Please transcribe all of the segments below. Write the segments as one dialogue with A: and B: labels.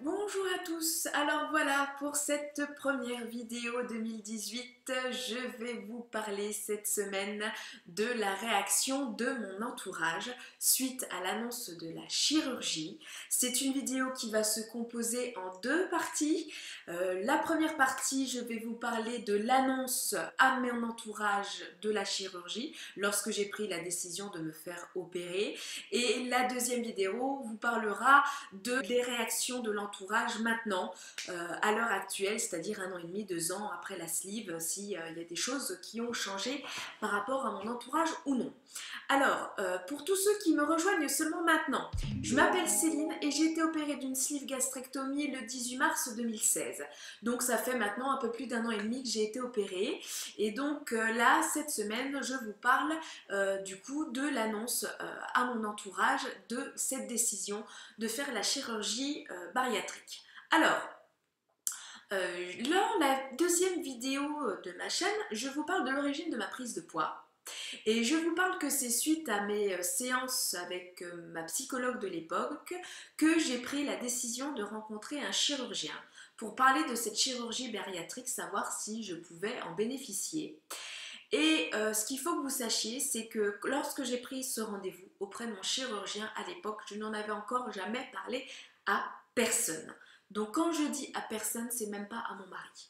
A: Bonjour à tous, alors voilà pour cette première vidéo 2018, je vais vous parler cette semaine de la réaction de mon entourage suite à l'annonce de la chirurgie. C'est une vidéo qui va se composer en deux parties. La première partie, je vais vous parler de l'annonce à mon entourage de la chirurgie lorsque j'ai pris la décision de me faire opérer, et la deuxième vidéo vous parlera des réactions de l'entourage maintenant, à l'heure actuelle, c'est-à-dire 1 an et demi, 2 ans après la sleeve, s'il y a des choses qui ont changé par rapport à mon entourage ou non. Alors, pour tous ceux qui me rejoignent seulement maintenant, je m'appelle Céline et j'ai été opérée d'une sleeve gastrectomie le 18 mars 2016. Donc ça fait maintenant un peu plus d'1 an et demi que j'ai été opérée. Et donc là, cette semaine, je vous parle du coup de l'annonce à mon entourage de cette décision de faire la chirurgie bariatrique. Alors, lors de la deuxième vidéo de ma chaîne, je vous parle de l'origine de ma prise de poids. Et je vous parle que c'est suite à mes séances avec ma psychologue de l'époque que j'ai pris la décision de rencontrer un chirurgien pour parler de cette chirurgie bariatrique, savoir si je pouvais en bénéficier. Et ce qu'il faut que vous sachiez, c'est que lorsque j'ai pris ce rendez-vous auprès de mon chirurgien à l'époque, je n'en avais encore jamais parlé à personne. Donc quand je dis à personne, c'est même pas à mon mari.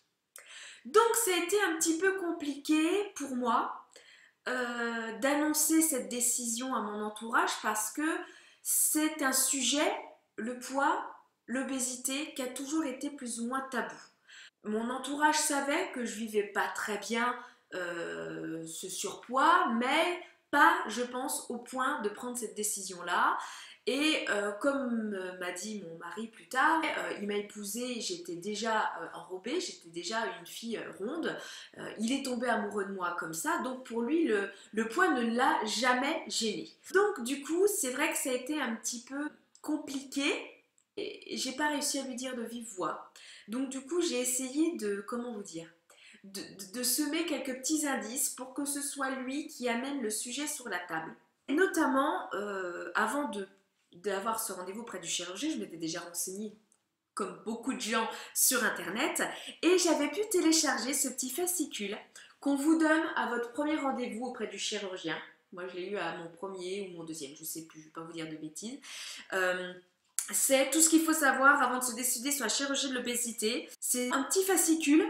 A: Donc ça a été un petit peu compliqué pour moi d'annoncer cette décision à mon entourage parce que c'est un sujet, le poids, l'obésité, qui a toujours été plus ou moins tabou. Mon entourage savait que je vivais pas très bien ce surpoids, mais pas, je pense, au point de prendre cette décision-là. Et comme m'a dit mon mari plus tard, il m'a épousée, j'étais déjà enrobée, j'étais déjà une fille ronde. Il est tombé amoureux de moi comme ça, donc pour lui, le poids ne l'a jamais gêné. Donc du coup, c'est vrai que ça a été un petit peu compliqué et j'ai pas réussi à lui dire de vive voix. Donc du coup, j'ai essayé de, comment vous dire, de semer quelques petits indices pour que ce soit lui qui amène le sujet sur la table. Et notamment, avant d'avoir ce rendez-vous près du chirurgien, je m'étais déjà renseignée, comme beaucoup de gens, sur internet, et j'avais pu télécharger ce petit fascicule qu'on vous donne à votre premier rendez-vous auprès du chirurgien. Moi, je l'ai eu à mon premier ou mon deuxième, je sais plus, je ne vais pas vous dire de bêtises. C'est tout ce qu'il faut savoir avant de se décider sur la chirurgie de l'obésité. C'est un petit fascicule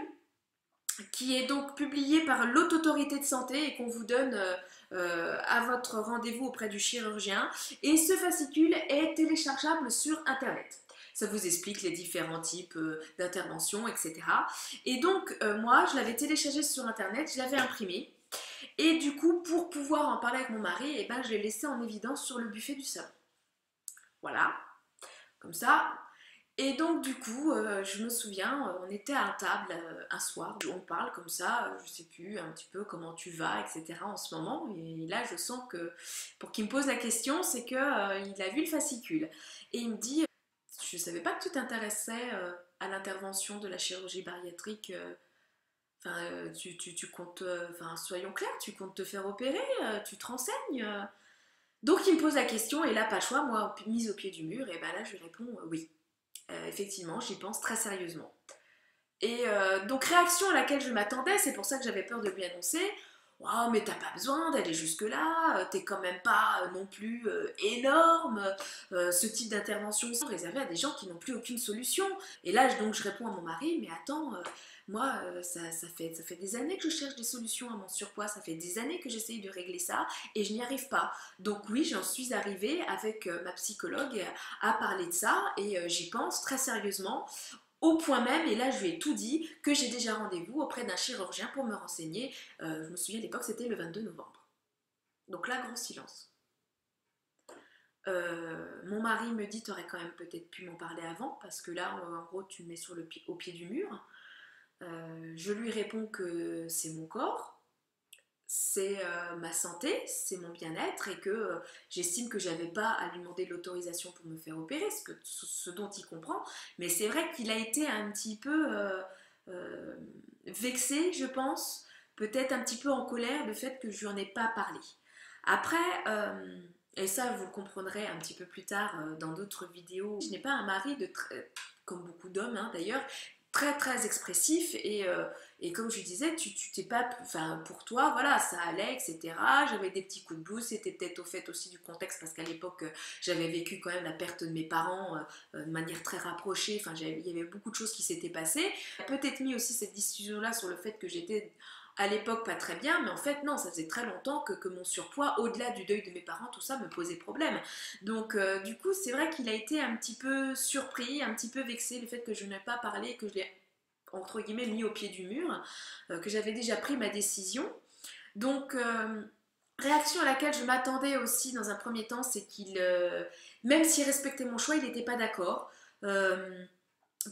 A: qui est donc publié par l'Haute Autorité de Santé et qu'on vous donne à votre rendez-vous auprès du chirurgien. Et ce fascicule est téléchargeable sur internet. Ça vous explique les différents types d'interventions, etc. Et donc moi, je l'avais téléchargé sur internet, je l'avais imprimé. Et du coup, pour pouvoir en parler avec mon mari, eh ben, je l'ai laissé en évidence sur le buffet du salon. Voilà, comme ça. Et donc du coup, je me souviens, on était à table un soir, on parle comme ça, je sais plus un petit peu comment tu vas, etc. en ce moment. Et là, je sens que, pour qu'il me pose la question, c'est qu'il a vu le fascicule. Et il me dit, je savais pas que tu t'intéressais à l'intervention de la chirurgie bariatrique. Tu comptes, soyons clairs, tu comptes te faire opérer, tu te renseignes. Donc il me pose la question et là, pas le choix, moi, mise au pied du mur, et ben là, je lui réponds oui. Effectivement, j'y pense très sérieusement. Et donc réaction à laquelle je m'attendais, c'est pour ça que j'avais peur de lui annoncer. Oh, mais t'as pas besoin d'aller jusque-là, t'es quand même pas non plus énorme. Ce type d'intervention sont réservées à des gens qui n'ont plus aucune solution. Et là, donc, je réponds à mon mari, mais attends, moi, ça fait des années que je cherche des solutions à mon surpoids, ça fait des années que j'essaye de régler ça et je n'y arrive pas. Donc oui, j'en suis arrivée avec ma psychologue à parler de ça et j'y pense très sérieusement. Au point même, et là je lui ai tout dit, que j'ai déjà rendez-vous auprès d'un chirurgien pour me renseigner. Je me souviens à l'époque, c'était le 22 novembre. Donc là, grand silence. Mon mari me dit, t'aurais quand même peut-être pu m'en parler avant, parce que là, en gros, tu me mets au pied du mur. Je lui réponds que c'est mon corps, c'est ma santé, c'est mon bien-être et que j'estime que j'avais pas à lui demander de l'autorisation pour me faire opérer, ce dont il comprend. Mais c'est vrai qu'il a été un petit peu vexé, je pense, peut-être un petit peu en colère du fait que je lui en ai pas parlé. Après, et ça vous le comprendrez un petit peu plus tard dans d'autres vidéos, je n'ai pas un mari comme beaucoup d'hommes hein, d'ailleurs, très très expressif et comme je disais, tu t'es pas, enfin pour toi, voilà, ça allait, etc. J'avais des petits coups de blues, c'était peut-être au fait aussi du contexte parce qu'à l'époque j'avais vécu quand même la perte de mes parents de manière très rapprochée, enfin il y avait beaucoup de choses qui s'étaient passées. Peut-être mis aussi cette décision-là sur le fait que j'étais à l'époque pas très bien, mais en fait non, ça faisait très longtemps que mon surpoids, au-delà du deuil de mes parents, tout ça me posait problème. Donc du coup c'est vrai qu'il a été un petit peu surpris, un petit peu vexé le fait que je n'ai pas parlé, que je l'ai entre guillemets mis au pied du mur, que j'avais déjà pris ma décision. Donc réaction à laquelle je m'attendais aussi dans un premier temps, c'est qu'il, même s'il respectait mon choix, il n'était pas d'accord.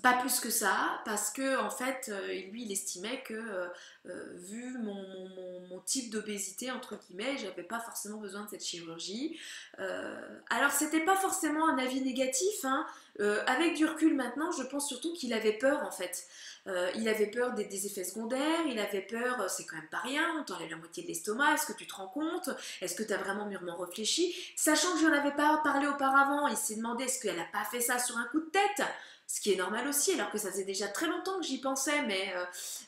A: Pas plus que ça, parce que en fait, lui, il estimait que vu mon type d'obésité, entre guillemets, j'avais pas forcément besoin de cette chirurgie. Alors, c'était pas forcément un avis négatif, hein. Avec du recul maintenant, je pense surtout qu'il avait peur en fait. Il avait peur des effets secondaires, il avait peur, c'est quand même pas rien, on t'enlève la moitié de l'estomac, est-ce que tu te rends compte? Est-ce que tu as vraiment mûrement réfléchi? Sachant que je n'en avais pas parlé auparavant, il s'est demandé est-ce qu'elle n'a pas fait ça sur un coup de tête? Ce qui est normal aussi, alors que ça faisait déjà très longtemps que j'y pensais, mais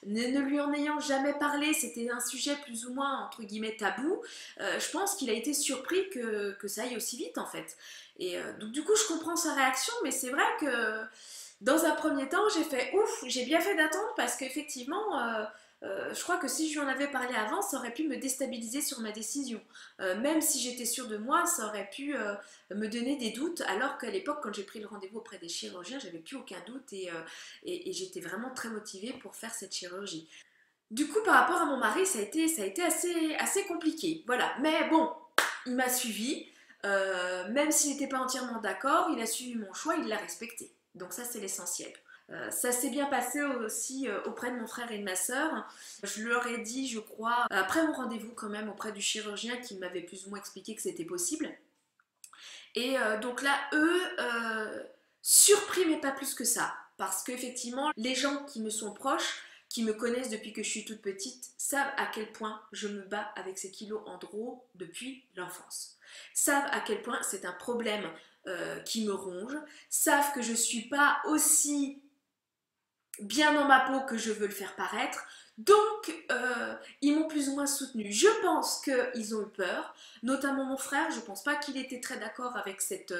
A: ne lui en ayant jamais parlé, c'était un sujet plus ou moins, entre guillemets, tabou, je pense qu'il a été surpris que ça aille aussi vite, en fait. Et donc du coup, je comprends sa réaction, mais c'est vrai que dans un premier temps, j'ai fait ouf, j'ai bien fait d'attendre, parce qu'effectivement, je crois que si je lui en avais parlé avant, ça aurait pu me déstabiliser sur ma décision. Même si j'étais sûre de moi, ça aurait pu me donner des doutes, alors qu'à l'époque, quand j'ai pris le rendez-vous auprès des chirurgiens, j'avais plus aucun doute et j'étais vraiment très motivée pour faire cette chirurgie. Du coup, par rapport à mon mari, ça a été assez compliqué. Voilà, mais bon, il m'a suivi. Même s'il n'était pas entièrement d'accord, il a suivi mon choix, il l'a respecté. Donc ça, c'est l'essentiel. Ça s'est bien passé aussi auprès de mon frère et de ma sœur. Je leur ai dit, je crois, après mon rendez-vous quand même auprès du chirurgien qui m'avait plus ou moins expliqué que c'était possible. Et donc là, eux, surpris mais pas plus que ça. Parce qu'effectivement, les gens qui me sont proches, qui me connaissent depuis que je suis toute petite, savent à quel point je me bats avec ces kilos en trop depuis l'enfance. Savent à quel point c'est un problème qui me ronge, savent que je ne suis pas aussi bien dans ma peau que je veux le faire paraître. Donc, ils m'ont plus ou moins soutenu. Je pense qu'ils ont eu peur, notamment mon frère. Je pense pas qu'il était très d'accord avec cette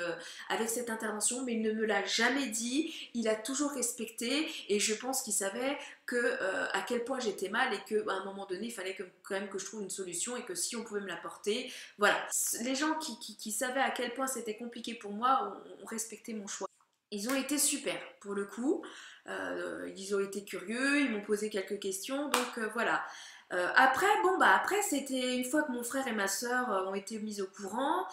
A: intervention, mais il ne me l'a jamais dit. Il a toujours respecté et je pense qu'il savait à quel point j'étais mal et qu'à un moment donné, il fallait quand même que je trouve une solution et que si on pouvait me l'apporter, voilà. Les gens qui savaient à quel point c'était compliqué pour moi ont respecté mon choix. Ils ont été super pour le coup. Ils ont été curieux, ils m'ont posé quelques questions, donc voilà. Après, bon bah après c'était une fois que mon frère et ma soeur ont été mis au courant,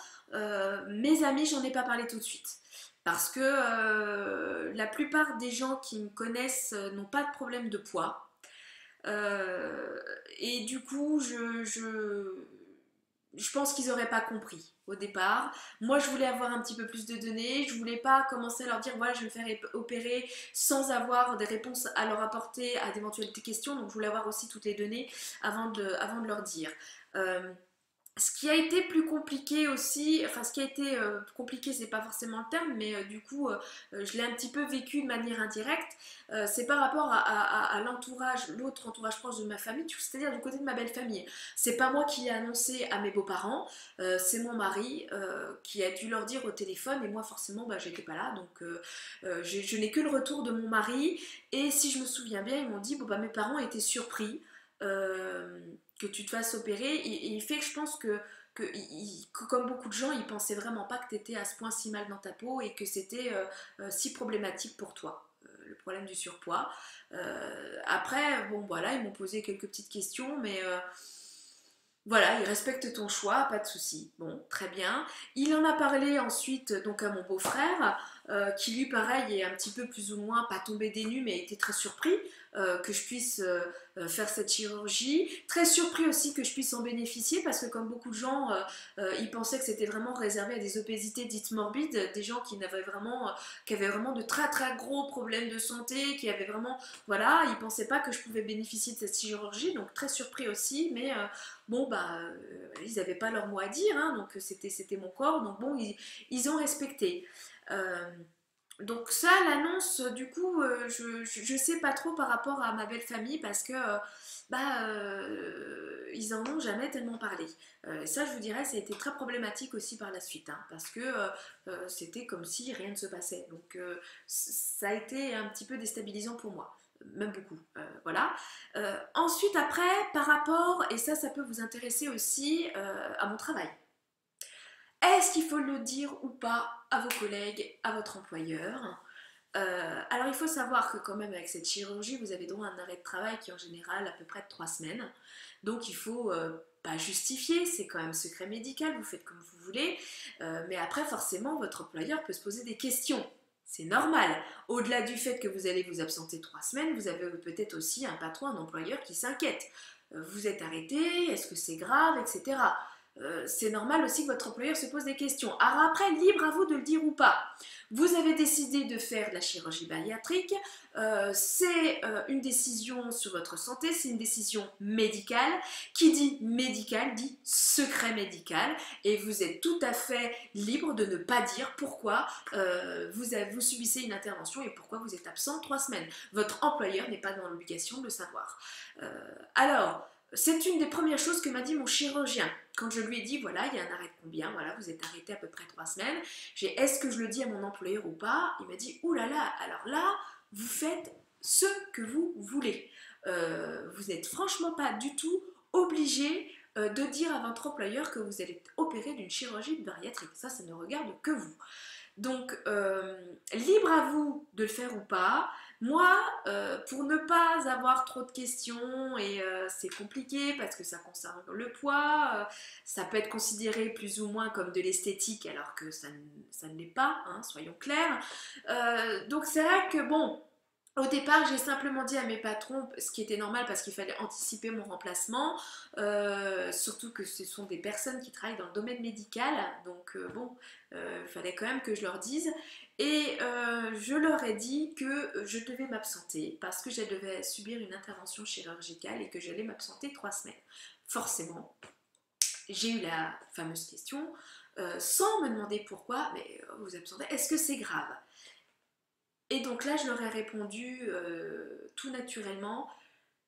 A: mes amis j'en ai pas parlé tout de suite. Parce que la plupart des gens qui me connaissent n'ont pas de problème de poids. Et du coup, je pense qu'ils n'auraient pas compris au départ. Moi, je voulais avoir un petit peu plus de données. Je voulais pas commencer à leur dire voilà, je vais me faire opérer sans avoir des réponses à leur apporter à d'éventuelles questions. Donc, je voulais avoir aussi toutes les données avant de leur dire. Ce qui a été plus compliqué aussi, enfin ce qui a été compliqué, c'est pas forcément le terme, mais du coup je l'ai un petit peu vécu de manière indirecte, c'est par rapport à l'entourage, l'autre entourage proche de ma famille, c'est-à-dire du côté de ma belle famille. C'est pas moi qui l'ai annoncé à mes beaux-parents, c'est mon mari qui a dû leur dire au téléphone, et moi forcément bah, j'étais pas là, donc je n'ai que le retour de mon mari, et si je me souviens bien, ils m'ont dit, bon bah mes parents étaient surpris. Que tu te fasses opérer et il fait que je pense que comme beaucoup de gens ils pensaient vraiment pas que tu étais à ce point si mal dans ta peau et que c'était si problématique pour toi le problème du surpoids. Après bon voilà ils m'ont posé quelques petites questions mais voilà, il respecte ton choix, pas de souci. Bon, très bien. Il en a parlé ensuite donc à mon beau-frère, qui lui pareil est un petit peu plus ou moins pas tombé des nues mais était très surpris que je puisse faire cette chirurgie. Très surpris aussi que je puisse en bénéficier parce que comme beaucoup de gens, ils pensaient que c'était vraiment réservé à des obésités dites morbides, des gens qui avaient vraiment de très très gros problèmes de santé, qui avaient vraiment, voilà, ils pensaient pas que je pouvais bénéficier de cette chirurgie, donc très surpris aussi, mais bon, bah, ils n'avaient pas leur mot à dire, hein, donc c'était mon corps, donc bon, ils ont respecté. Euh, donc ça, l'annonce, du coup, je sais pas trop par rapport à ma belle famille parce que ils en ont jamais tellement parlé. Ça, je vous dirais, ça a été très problématique aussi par la suite, hein, parce que c'était comme si rien ne se passait. Donc ça a été un petit peu déstabilisant pour moi. Même beaucoup, voilà. Ensuite, après, par rapport, et ça peut vous intéresser aussi, à mon travail. Est-ce qu'il faut le dire ou pas à vos collègues, à votre employeur? Alors il faut savoir que quand même avec cette chirurgie, vous avez droit à un arrêt de travail qui est en général à peu près de 3 semaines. Donc il faut pas justifier, c'est quand même secret médical, vous faites comme vous voulez. Mais après forcément votre employeur peut se poser des questions. C'est normal. Au-delà du fait que vous allez vous absenter 3 semaines, vous avez peut-être aussi un patron, un employeur qui s'inquiète. Vous êtes arrêté, est-ce que c'est grave, etc. C'est normal aussi que votre employeur se pose des questions. Alors après, libre à vous de le dire ou pas. Vous avez décidé de faire de la chirurgie bariatrique, c'est une décision sur votre santé, c'est une décision médicale. Qui dit médical dit secret médical et vous êtes tout à fait libre de ne pas dire pourquoi vous subissez une intervention et pourquoi vous êtes absent 3 semaines. Votre employeur n'est pas dans l'obligation de le savoir. Alors, c'est une des premières choses que m'a dit mon chirurgien. Quand je lui ai dit, voilà, il y a un arrêt de combien, voilà, vous êtes arrêté à peu près 3 semaines, est-ce que je le dis à mon employeur ou pas? Il m'a dit, oulala, alors là, vous faites ce que vous voulez. Vous n'êtes franchement pas du tout obligé de dire à votre employeur que vous allez opérer d'une chirurgie bariatrique. Ça ne regarde que vous. Donc, libre à vous de le faire ou pas. Moi, pour ne pas avoir trop de questions, et c'est compliqué parce que ça concerne le poids, ça peut être considéré plus ou moins comme de l'esthétique alors que ça ne l'est pas, hein, soyons clairs. Donc c'est vrai que bon, au départ, j'ai simplement dit à mes patrons, ce qui était normal parce qu'il fallait anticiper mon remplacement, surtout que ce sont des personnes qui travaillent dans le domaine médical, donc bon, il fallait quand même que je leur dise. Et je leur ai dit que je devais m'absenter parce que je devais subir une intervention chirurgicale et que j'allais m'absenter 3 semaines. Forcément, j'ai eu la fameuse question, sans me demander pourquoi, mais vous absentez, est-ce que c'est grave? Et donc là, je leur ai répondu tout naturellement,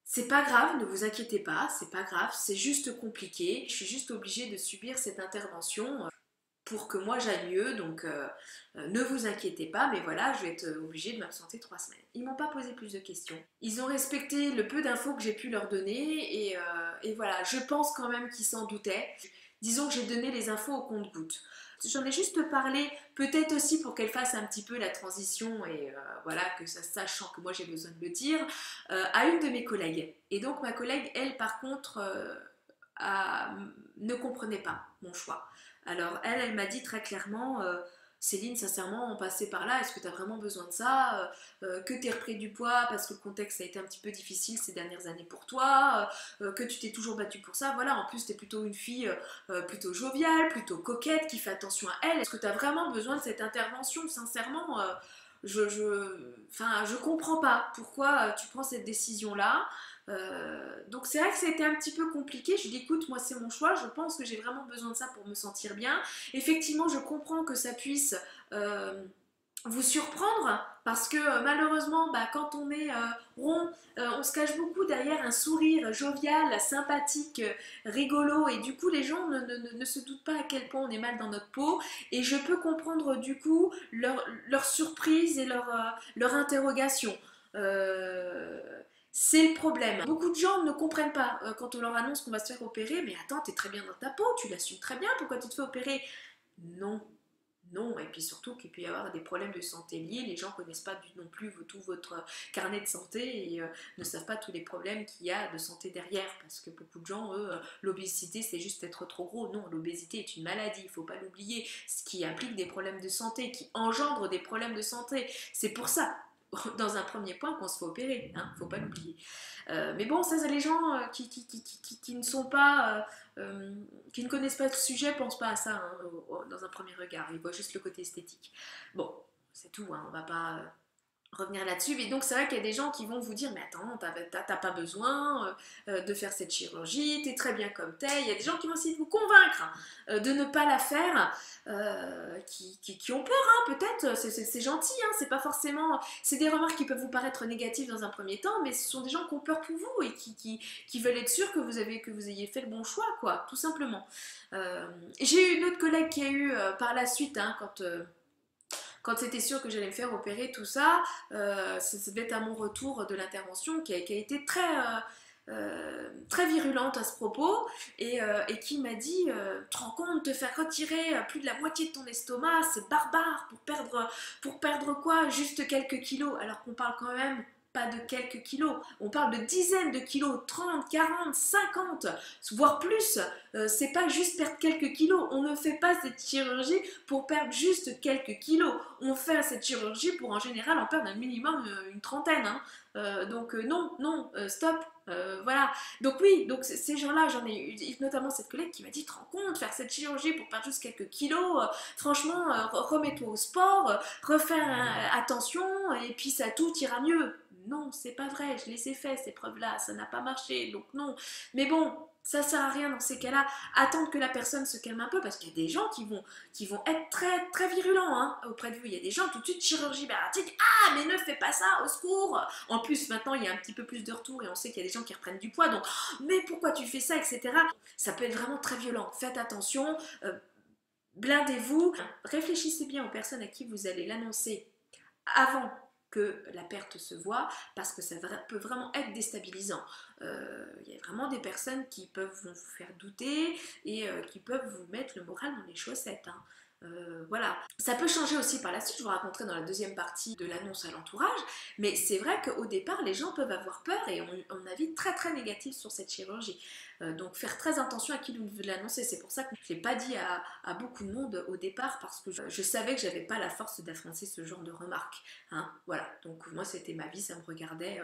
A: c'est pas grave, ne vous inquiétez pas, c'est pas grave, c'est juste compliqué, je suis juste obligée de subir cette intervention pour que moi j'aille mieux, donc ne vous inquiétez pas, mais voilà, je vais être obligée de m'absenter 3 semaines. Ils m'ont pas posé plus de questions. Ils ont respecté le peu d'infos que j'ai pu leur donner, et voilà, je pense quand même qu'ils s'en doutaient. Disons que j'ai donné les infos au compte-gouttes. J'en ai juste parlé, peut-être aussi pour qu'elle fasse un petit peu la transition et voilà, que ça sachant que moi j'ai besoin de le dire, à une de mes collègues. Et donc ma collègue, elle par contre, ne comprenait pas mon choix. Alors elle m'a dit très clairement, Céline, sincèrement, on passait par là, est-ce que tu as vraiment besoin de ça? Que tu aies repris du poids parce que le contexte a été un petit peu difficile ces dernières années pour toi, que tu t'es toujours battue pour ça, voilà, en plus tu es plutôt une fille plutôt joviale, plutôt coquette, qui fait attention à elle, est-ce que tu as vraiment besoin de cette intervention? Sincèrement, je comprends pas pourquoi tu prends cette décision-là. Donc c'est vrai que c'était un petit peu compliqué. Je dis écoute, moi c'est mon choix, je pense que j'ai vraiment besoin de ça pour me sentir bien. Effectivement, je comprends que ça puisse vous surprendre parce que malheureusement, bah, quand on est rond, on se cache beaucoup derrière un sourire jovial, sympathique, rigolo et du coup les gens ne se doutent pas à quel point on est mal dans notre peau et je peux comprendre du coup leur surprise et leur interrogation. Euh, c'est le problème. Beaucoup de gens ne comprennent pas quand on leur annonce qu'on va se faire opérer. Mais attends, t'es très bien dans ta peau, tu l'assumes très bien, pourquoi tu te fais opérer? Non, non. Et puis surtout qu'il peut y avoir des problèmes de santé liés. Les gens ne connaissent pas non plus tout votre carnet de santé et ne savent pas tous les problèmes qu'il y a de santé derrière. Parce que beaucoup de gens, eux, l'obésité, c'est juste être trop gros. Non, l'obésité est une maladie, il ne faut pas l'oublier. Ce qui implique des problèmes de santé, qui engendre des problèmes de santé. C'est pour ça. dans un premier point qu'on se fait opérer, hein, faut pas l'oublier. Mais bon, ça c'est les gens qui ne sont pas, qui ne connaissent pas le sujet, pensent pas à ça hein, dans un premier regard, ils voient juste le côté esthétique. Bon, c'est tout, hein, on va pas revenir là-dessus. Et donc c'est vrai qu'il y a des gens qui vont vous dire mais attends, t'as pas besoin de faire cette chirurgie, t'es très bien comme t'es. Il y a des gens qui vont essayer de vous convaincre de ne pas la faire, qui ont peur hein, peut-être, c'est gentil, hein, c'est pas forcément... C'est des remarques qui peuvent vous paraître négatives dans un premier temps, mais ce sont des gens qui ont peur pour vous et qui veulent être sûrs que vous ayez fait le bon choix, quoi, tout simplement. J'ai eu une autre collègue qui a eu par la suite, hein, quand c'était sûr que j'allais me faire opérer, tout ça, ça devait être à mon retour de l'intervention qui a été très virulente à ce propos et qui m'a dit tu te rends compte de te faire retirer plus de la moitié de ton estomac, c'est barbare pour perdre quoi? Juste quelques kilos, alors qu'on parle quand même pas de quelques kilos, on parle de dizaines de kilos, 30, 40, 50, voire plus. C'est pas juste perdre quelques kilos, on ne fait pas cette chirurgie pour perdre juste quelques kilos, on fait cette chirurgie pour en général en perdre un minimum une trentaine, hein. Donc non, stop. Voilà, donc oui, donc ces gens-là, j'en ai eu notamment cette collègue qui m'a dit, te rends compte, faire cette chirurgie pour perdre juste quelques kilos, franchement, remets-toi au sport, refais attention, et puis ça tout ira mieux. Non, c'est pas vrai, je les ai fait ces preuves-là, ça n'a pas marché, donc non. Mais bon, ça sert à rien dans ces cas-là, attendre que la personne se calme un peu, parce qu'il y a des gens qui vont être très, très virulents hein, auprès de vous. Il y a des gens tout de suite, chirurgie bariatrique, ah mais ne fais pas ça, au secours. En plus, maintenant, il y a un petit peu plus de retour et on sait qu'il y a des gens qui reprennent du poids, donc mais pourquoi tu fais ça, etc. Ça peut être vraiment très violent, faites attention, blindez-vous, réfléchissez bien aux personnes à qui vous allez l'annoncer avant que la perte se voit, parce que ça peut vraiment être déstabilisant. Il y a vraiment des personnes qui peuvent vous faire douter et qui peuvent vous mettre le moral dans les chaussettes. Hein. Voilà. Ça peut changer aussi par la suite, je vous raconterai dans la deuxième partie de l'annonce à l'entourage, mais c'est vrai qu'au départ, les gens peuvent avoir peur et ont un avis très très négatif sur cette chirurgie. Donc faire très attention à qui vous l'annoncez, c'est pour ça que je ne l'ai pas dit à beaucoup de monde au départ, parce que je savais que j'avais pas la force d'affronter ce genre de remarques. Hein. Voilà, donc moi c'était ma vie, ça me regardait.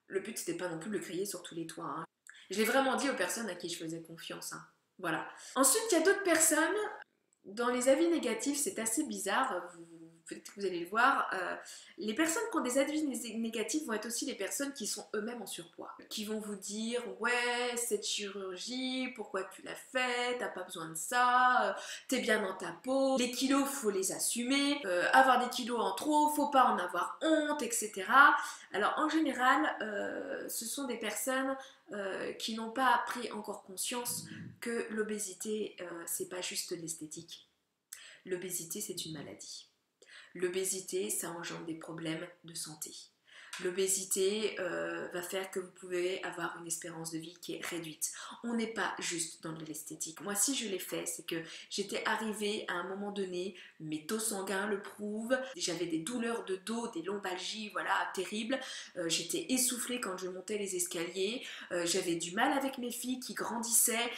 A: Le but c'était pas non plus de le crier sur tous les toits. Hein. Je l'ai vraiment dit aux personnes à qui je faisais confiance. Hein. Voilà. Ensuite, il y a d'autres personnes. Dans les avis négatifs, c'est assez bizarre, peut-être que vous allez le voir, les personnes qui ont des avis négatifs vont être aussi les personnes qui sont eux-mêmes en surpoids, qui vont vous dire « ouais, cette chirurgie, pourquoi tu l'as faite, t'as pas besoin de ça, t'es bien dans ta peau, les kilos, faut les assumer, avoir des kilos en trop, faut pas en avoir honte, etc. » Alors en général, ce sont des personnes qui n'ont pas pris encore conscience que l'obésité, c'est pas juste l'esthétique. L'obésité, c'est une maladie. L'obésité, ça engendre des problèmes de santé. L'obésité va faire que vous pouvez avoir une espérance de vie qui est réduite. On n'est pas juste dans de l'esthétique. Moi, si je l'ai fait, c'est que j'étais arrivée à un moment donné, mes taux sanguins le prouvent, j'avais des douleurs de dos, des lombalgies, voilà, terribles. J'étais essoufflée quand je montais les escaliers. J'avais du mal avec mes filles qui grandissaient,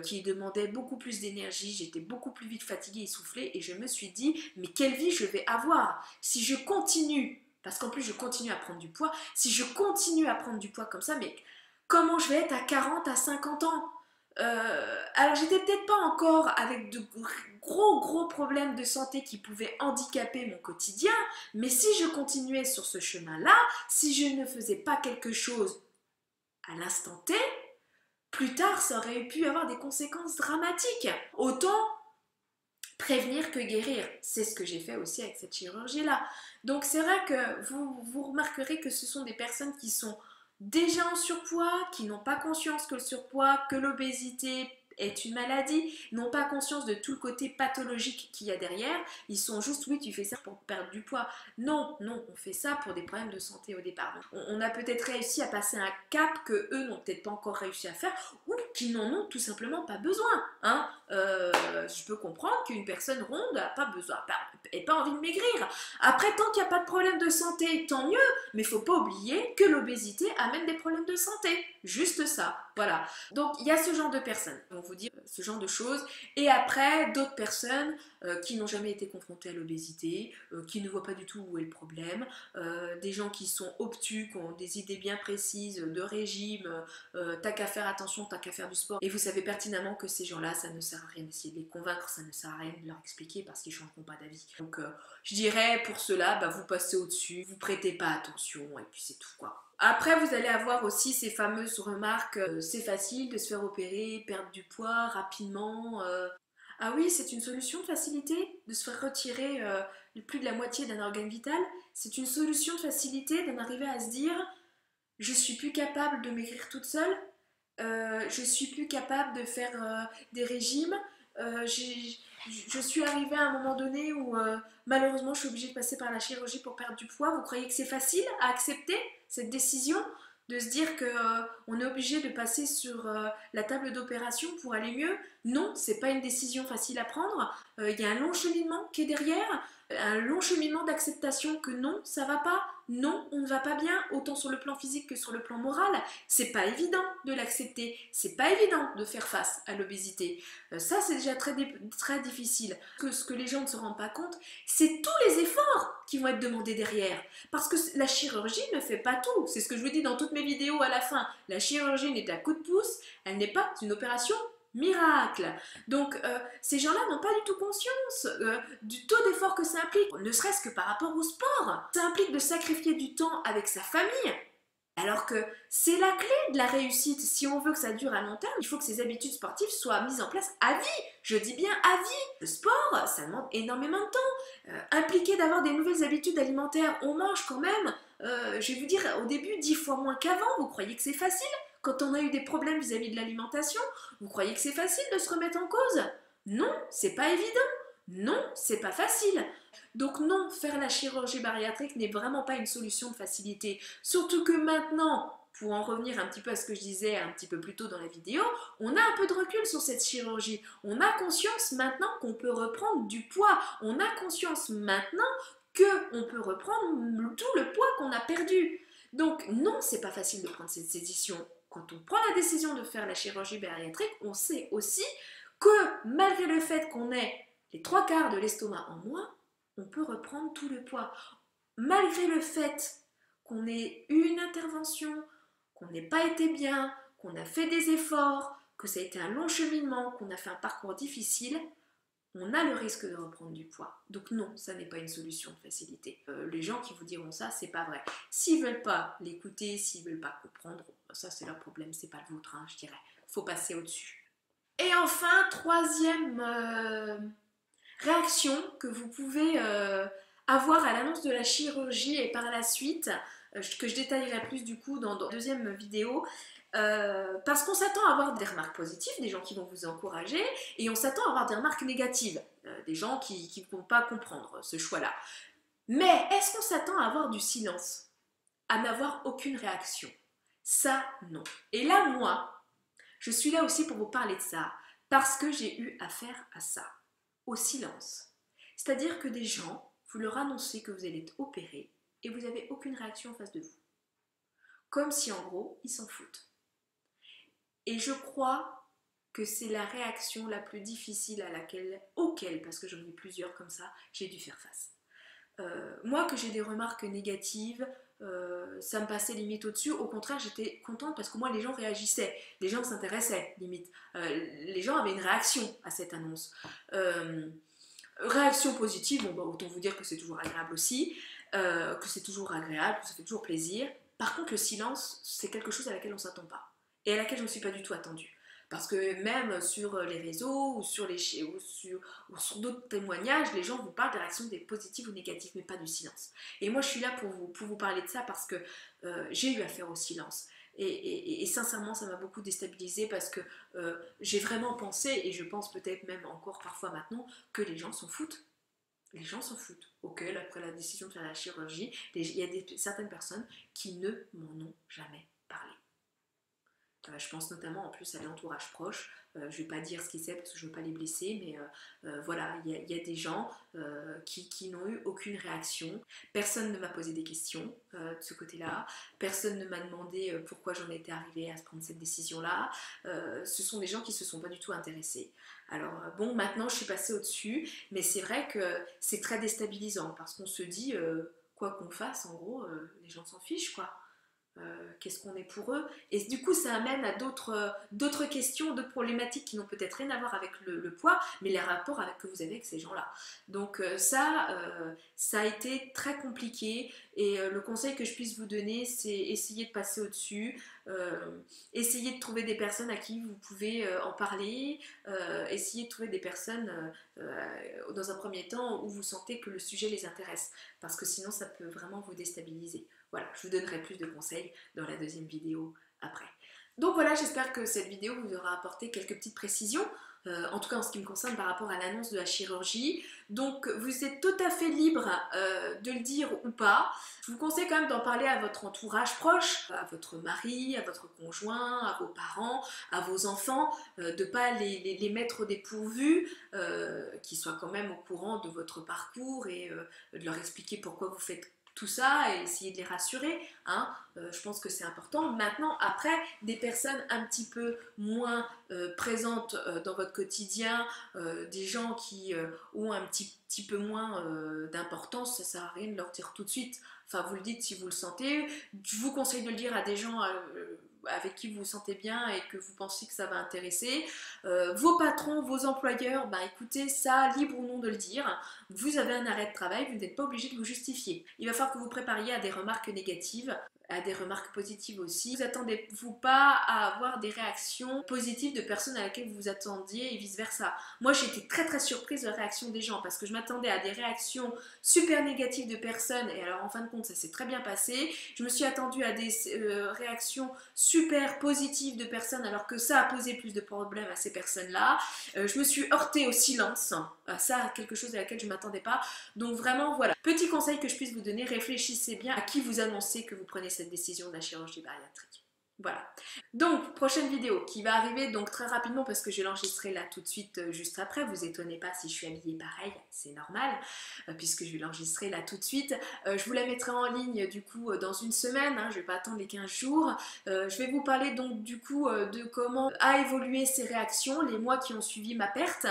A: qui demandaient beaucoup plus d'énergie. J'étais beaucoup plus vite fatiguée, essoufflée, et je me suis dit, mais quelle vie je vais avoir si je continue? Parce qu'en plus, je continue à prendre du poids. Si je continue à prendre du poids comme ça, mais comment je vais être à 40, à 50 ans? Alors, j'étais peut-être pas encore avec de gros problèmes de santé qui pouvaient handicaper mon quotidien, mais si je continuais sur ce chemin-là, si je ne faisais pas quelque chose à l'instant T, plus tard, ça aurait pu avoir des conséquences dramatiques. Autant prévenir que guérir. C'est ce que j'ai fait aussi avec cette chirurgie-là. Donc c'est vrai que vous remarquerez que ce sont des personnes qui sont déjà en surpoids, qui n'ont pas conscience que le surpoids, que l'obésité est une maladie, n'ont pas conscience de tout le côté pathologique qu'il y a derrière. Ils sont juste, oui, tu fais ça pour perdre du poids. Non, on fait ça pour des problèmes de santé au départ. On a peut-être réussi à passer un cap que eux n'ont peut-être pas encore réussi à faire, ou qu'ils n'en ont tout simplement pas besoin. Hein. Je peux comprendre qu'une personne ronde n'a pas besoin, et pas envie de maigrir. Après, tant qu'il n'y a pas de problème de santé, tant mieux, mais il ne faut pas oublier que l'obésité amène des problèmes de santé. Juste ça, voilà. Donc, il y a ce genre de personnes. Donc, vous dire ce genre de choses. Et après, d'autres personnes qui n'ont jamais été confrontées à l'obésité, qui ne voient pas du tout où est le problème, des gens qui sont obtus, qui ont des idées bien précises de régime, t'as qu'à faire attention, t'as qu'à faire du sport. Et vous savez pertinemment que ces gens-là, ça ne sert à rien d'essayer de les convaincre, ça ne sert à rien de leur expliquer parce qu'ils ne changeront pas d'avis. Donc je dirais pour cela, bah, vous passez au-dessus, vous prêtez pas attention et puis c'est tout quoi. Après, vous allez avoir aussi ces fameuses remarques, c'est facile de se faire opérer, perdre du poids rapidement. Ah oui, c'est une solution de facilité de se faire retirer plus de la moitié d'un organe vital. C'est une solution de facilité d'en arriver à se dire, je suis plus capable de maigrir toute seule, je suis plus capable de faire des régimes. Je suis arrivée à un moment donné où malheureusement je suis obligée de passer par la chirurgie pour perdre du poids. Vous croyez que c'est facile à accepter cette décision de se dire qu'on est obligé de passer sur la table d'opération pour aller mieux? Non, c'est pas une décision facile à prendre. Il y a un long cheminement qui est derrière, un long cheminement d'acceptation que non, ça va pas. Non, on ne va pas bien, autant sur le plan physique que sur le plan moral. C'est pas évident de l'accepter, c'est pas évident de faire face à l'obésité. Ça, c'est déjà très difficile. Ce que les gens ne se rendent pas compte, c'est tous les efforts qui vont être demandés derrière. Parce que la chirurgie ne fait pas tout. C'est ce que je vous dis dans toutes mes vidéos à la fin. La chirurgie n'est qu'un coup de pouce, elle n'est pas une opération miracle. Donc ces gens-là n'ont pas du tout conscience du taux d'effort que ça implique, ne serait-ce que par rapport au sport. Ça implique de sacrifier du temps avec sa famille, alors que c'est la clé de la réussite. Si on veut que ça dure à long terme, il faut que ces habitudes sportives soient mises en place à vie. Je dis bien à vie. Le sport, ça demande énormément de temps. Impliqué d'avoir des nouvelles habitudes alimentaires, on mange quand même, je vais vous dire, au début 10 fois moins qu'avant. Vous croyez que c'est facile? Quand on a eu des problèmes vis-à-vis de l'alimentation, vous croyez que c'est facile de se remettre en cause? Non, c'est pas évident. Non, c'est pas facile. Donc non, faire la chirurgie bariatrique n'est vraiment pas une solution de facilité. Surtout que maintenant, pour en revenir un petit peu à ce que je disais un petit peu plus tôt dans la vidéo, on a un peu de recul sur cette chirurgie. On a conscience maintenant qu'on peut reprendre du poids. On a conscience maintenant qu'on peut reprendre tout le poids qu'on a perdu. Donc non, c'est pas facile de prendre cette décision. Quand on prend la décision de faire la chirurgie bariatrique, on sait aussi que malgré le fait qu'on ait les 3/4 de l'estomac en moins, on peut reprendre tout le poids. Malgré le fait qu'on ait eu une intervention, qu'on n'ait pas été bien, qu'on a fait des efforts, que ça a été un long cheminement, qu'on a fait un parcours difficile, on a le risque de reprendre du poids. Donc non, ça n'est pas une solution de facilité. Les gens qui vous diront ça, c'est pas vrai. S'ils veulent pas l'écouter, s'ils veulent pas comprendre, ça c'est leur problème, c'est pas le vôtre, hein, je dirais. Faut passer au-dessus. Et enfin, troisième réaction que vous pouvez avoir à l'annonce de la chirurgie et par la suite, que je détaillerai plus du coup dans la deuxième vidéo, parce qu'on s'attend à avoir des remarques positives, des gens qui vont vous encourager, et on s'attend à avoir des remarques négatives, des gens qui ne vont pas comprendre ce choix-là. Mais est-ce qu'on s'attend à avoir du silence, à n'avoir aucune réaction? Ça, non. Et là, moi, je suis là aussi pour vous parler de ça, parce que j'ai eu affaire à ça, au silence. C'est-à-dire que des gens, vous leur annoncez que vous allez être opéré, et vous n'avez aucune réaction en face de vous. Comme si en gros, ils s'en foutent. Et je crois que c'est la réaction la plus difficile auquel, parce que j'en ai plusieurs comme ça, j'ai dû faire face. Moi, que j'ai des remarques négatives, ça me passait limite au-dessus. Au contraire, j'étais contente parce que moi, les gens réagissaient, les gens s'intéressaient, limite. Les gens avaient une réaction à cette annonce. Réaction positive, bon, bah, autant vous dire que c'est toujours agréable aussi, que c'est toujours agréable, que ça fait toujours plaisir. Par contre, le silence, c'est quelque chose à laquelle on ne s'attend pas et à laquelle je ne me suis pas du tout attendue. Parce que même sur les réseaux ou sur d'autres témoignages, les gens vous parlent des réactions positives ou négatives, mais pas du silence. Et moi, je suis là pour vous parler de ça parce que j'ai eu affaire au silence. Et sincèrement, ça m'a beaucoup déstabilisée parce que j'ai vraiment pensé, et je pense peut-être même encore parfois maintenant, que les gens s'en foutent. Les gens s'en foutent. Ok, après la décision de faire la chirurgie, il y a certaines personnes qui ne m'en ont jamais parlé. Je pense notamment en plus à l'entourage proche. Je ne vais pas dire ce qui c'est parce que je ne veux pas les blesser, mais voilà, il y a des gens qui n'ont eu aucune réaction. Personne ne m'a posé des questions de ce côté-là. Personne ne m'a demandé pourquoi j'en étais arrivée à prendre cette décision-là. Ce sont des gens qui ne se sont pas du tout intéressés. Alors bon, maintenant je suis passée au-dessus, mais c'est vrai que c'est très déstabilisant parce qu'on se dit, quoi qu'on fasse, en gros, les gens s'en fichent, quoi. Qu'est-ce qu'on est pour eux, et du coup ça amène à d'autres questions, d'autres problématiques qui n'ont peut-être rien à voir avec le poids, mais les rapports que vous avez avec ces gens-là. Donc ça a été très compliqué, et le conseil que je puisse vous donner, c'est essayer de passer au-dessus, essayer de trouver des personnes à qui vous pouvez en parler, essayer de trouver des personnes dans un premier temps où vous sentez que le sujet les intéresse, parce que sinon ça peut vraiment vous déstabiliser. Voilà, je vous donnerai plus de conseils dans la deuxième vidéo après. Donc voilà, j'espère que cette vidéo vous aura apporté quelques petites précisions, en tout cas en ce qui me concerne par rapport à l'annonce de la chirurgie. Donc vous êtes tout à fait libre de le dire ou pas. Je vous conseille quand même d'en parler à votre entourage proche, à votre mari, à votre conjoint, à vos parents, à vos enfants, de ne pas les mettre au dépourvu, qu'ils soient quand même au courant de votre parcours, et de leur expliquer pourquoi vous faites tout ça et essayer de les rassurer, hein. Je pense que c'est important. Maintenant, après, des personnes un petit peu moins présentes dans votre quotidien, des gens qui ont un petit peu moins d'importance, ça sert à rien de leur dire tout de suite. Enfin, vous le dites si vous le sentez. Je vous conseille de le dire à des gens avec qui vous vous sentez bien et que vous pensez que ça va intéresser. Vos patrons, vos employeurs, bah écoutez, ça, libre ou non de le dire. Vous avez un arrêt de travail, vous n'êtes pas obligé de vous justifier. Il va falloir que vous prépariez à des remarques négatives, à des remarques positives aussi. Vous attendez-vous pas à avoir des réactions positives de personnes à laquelle vous vous attendiez et vice versa. Moi j'ai été très très surprise de la réaction des gens parce que je m'attendais à des réactions super négatives de personnes, et alors en fin de compte ça s'est très bien passé. Je me suis attendue à des réactions super positives de personnes alors que ça a posé plus de problèmes à ces personnes-là. Je me suis heurtée au silence, ça quelque chose à laquelle je ne m'attendais pas. Donc vraiment voilà, petit conseil que je puisse vous donner, réfléchissez bien à qui vous annoncez que vous prenez cette décision de la chirurgie bariatrique. Voilà. Donc, prochaine vidéo qui va arriver donc très rapidement parce que je l'enregistrerai là tout de suite juste après. Vous étonnez pas si je suis habillée pareil, c'est normal puisque je vais l'enregistrer là tout de suite. Je vous la mettrai en ligne du coup dans une semaine, hein, je vais pas attendre les 15 jours. Je vais vous parler donc du coup de comment a évolué ces réactions les mois qui ont suivi ma perte,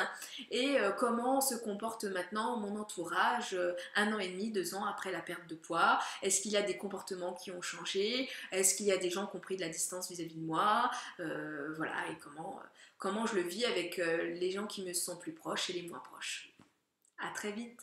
A: et comment se comporte maintenant mon entourage 1 an et demi, 2 ans après la perte de poids. Est-ce qu'il y a des comportements qui ont changé? Est-ce qu'il y a des gens qui ont pris de la distance vis-à-vis de moi? Voilà, et comment je le vis avec les gens qui me sont plus proches et les moins proches. À très vite!